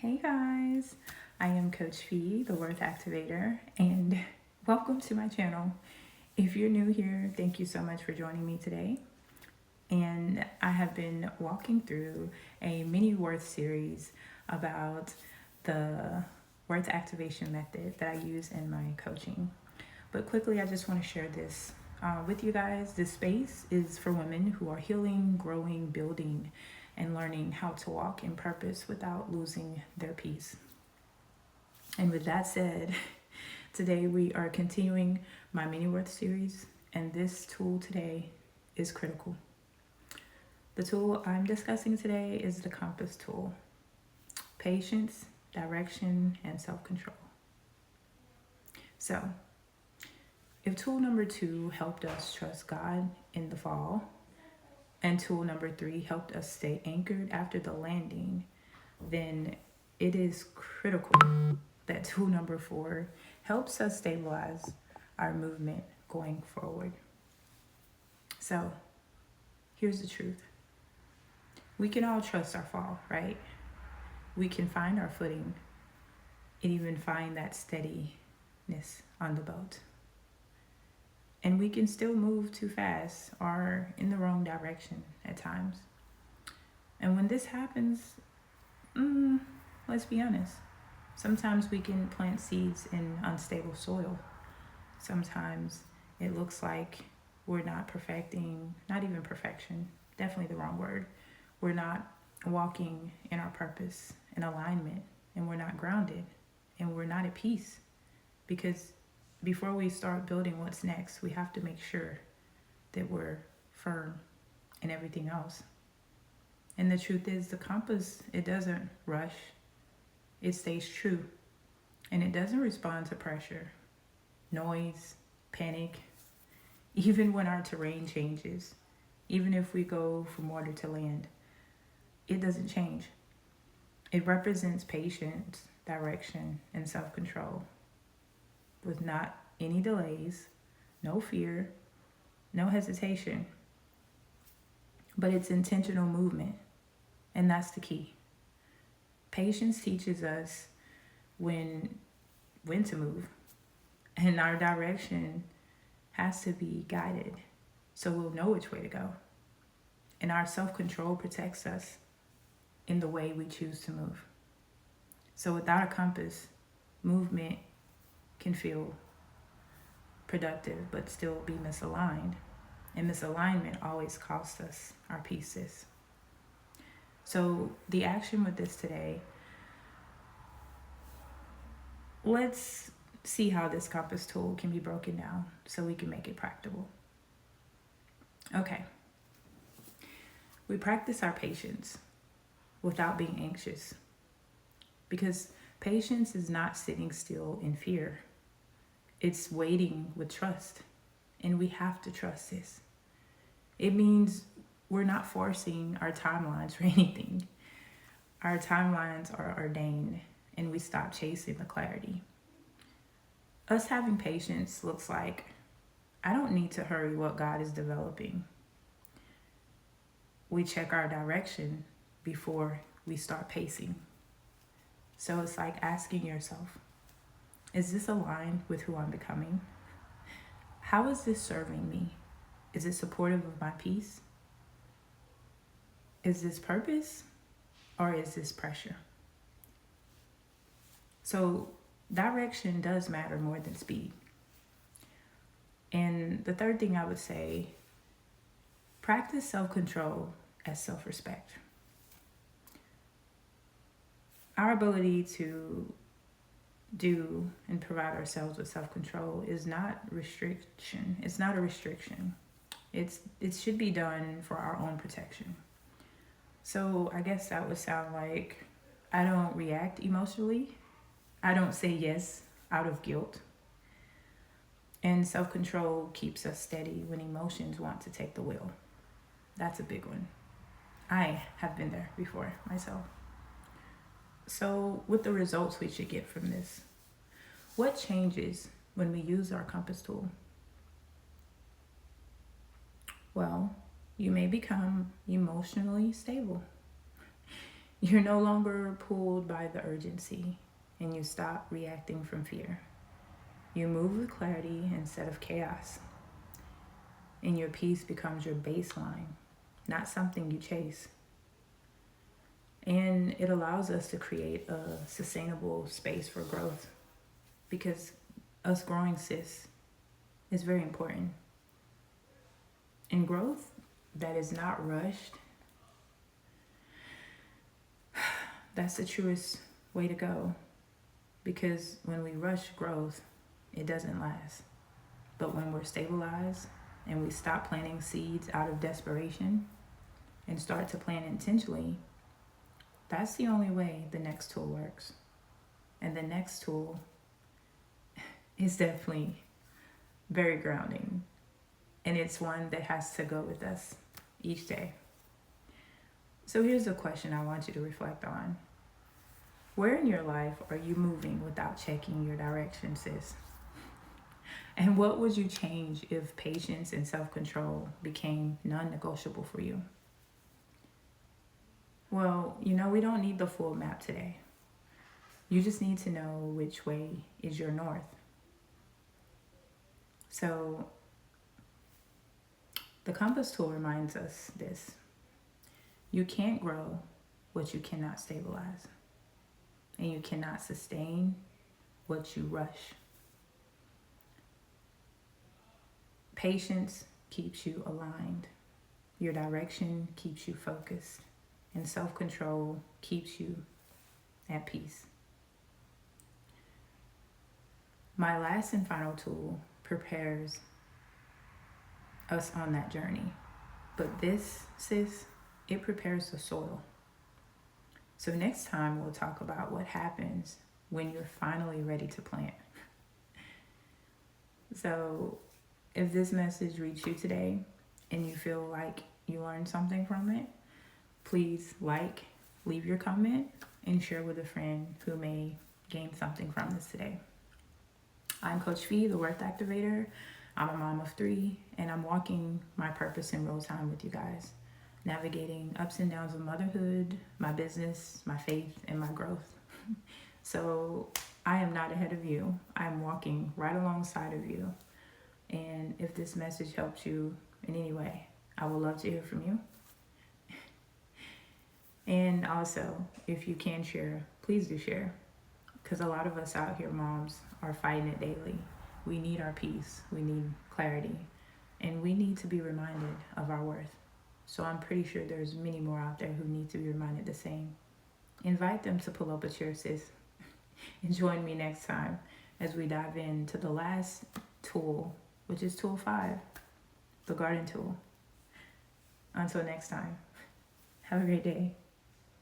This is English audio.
Hey guys, I am Coach Fee, the Worth Activator, and welcome to my channel. If you're new here, thank you so much for joining me today. And I have been walking through a mini Worth series about the Worth Activation method that I use in my coaching. But quickly, I just want to share this with you guys. This space is for women who are healing, growing, building, and learning how to walk in purpose without losing their peace. And with that said, today we are continuing my mini worth series, and this tool today is critical. The tool I'm discussing today is the compass tool. Patience, direction, and self-control. So, if tool number 2 helped us trust God in the fall, and tool number 3 helped us stay anchored after the landing, then it is critical that tool number 4 helps us stabilize our movement going forward. So, here's the truth. We can all trust our fall, right? We can find our footing and even find that steadiness on the boat. And we can still move too fast or in the wrong direction at times. And when this happens, let's be honest, sometimes we can plant seeds in unstable soil. Sometimes it looks like we're not perfecting, not even perfection, definitely the wrong word. We're not walking in our purpose, in alignment, and we're not grounded, and we're not at peace. Because before we start building what's next, we have to make sure that we're firm in everything else. And the truth is, the compass, it doesn't rush. It stays true. And it doesn't respond to pressure, noise, panic, even when our terrain changes. Even if we go from water to land, it doesn't change. It represents patience, direction, and self-control, with not any delays, no fear, no hesitation. But it's intentional movement, and that's the key. Patience teaches us when to move, and our direction has to be guided so we'll know which way to go. And our self-control protects us in the way we choose to move. So without a compass, movement can feel productive but still be misaligned. And misalignment always costs us our pieces. So the action with this today, let's see how this compass tool can be broken down so we can make it practical. Okay. We practice our patience without being anxious, because patience is not sitting still in fear. It's waiting with trust, and we have to trust this. It means we're not forcing our timelines for anything. Our timelines are ordained, and we stop chasing the clarity. Us having patience looks like, I don't need to hurry what God is developing. We check our direction before we start pacing. So it's like asking yourself, is this aligned with who I'm becoming? How is this serving me? Is it supportive of my peace? Is this purpose, or is this pressure? So direction does matter more than speed. And the third thing I would say, practice self-control as self-respect. Our ability to do and provide ourselves with self-control is not restriction. It's not a restriction. It should be done for our own protection. So I guess that would sound like, I don't react emotionally. I don't say yes out of guilt. And self-control keeps us steady when emotions want to take the wheel. That's a big one. I have been there before myself. So with the results we should get from this, what changes when we use our compass tool? Well, you may become emotionally stable. You're no longer pulled by the urgency, and you stop reacting from fear. You move with clarity instead of chaos, and your peace becomes your baseline, not something you chase. And it allows us to create a sustainable space for growth, because us growing, sis, is very important. And growth that is not rushed, that's the truest way to go. Because when we rush growth, it doesn't last. But when we're stabilized and we stop planting seeds out of desperation and start to plant intentionally, that's the only way the next tool works. And the next tool is definitely very grounding. And it's one that has to go with us each day. So here's a question I want you to reflect on. Where in your life are you moving without checking your direction, sis? And what would you change if patience and self-control became non-negotiable for you? Well, we don't need the full map today. You just need to know which way is your north. So the compass tool reminds us this. You can't grow what you cannot stabilize. And you cannot sustain what you rush. Patience keeps you aligned. Your direction keeps you focused. And self-control keeps you at peace. My last and final tool prepares us on that journey. But this, sis, it prepares the soil. So next time we'll talk about what happens when you're finally ready to plant. So if this message reached you today and you feel like you learned something from it, please leave your comment, and share with a friend who may gain something from this today. I'm Coach Fee, the Worth Activator. I'm a mom of 3, and I'm walking my purpose in real time with you guys, navigating ups and downs of motherhood, my business, my faith, and my growth. So I am not ahead of you. I'm walking right alongside of you. And if this message helped you in any way, I would love to hear from you. And also, if you can share, please do share. Because a lot of us out here, moms, are fighting it daily. We need our peace. We need clarity. And we need to be reminded of our worth. So I'm pretty sure there's many more out there who need to be reminded the same. Invite them to pull up a chair, sis. And join me next time as we dive into the last tool, which is tool 5, the garden tool. Until next time, have a great day.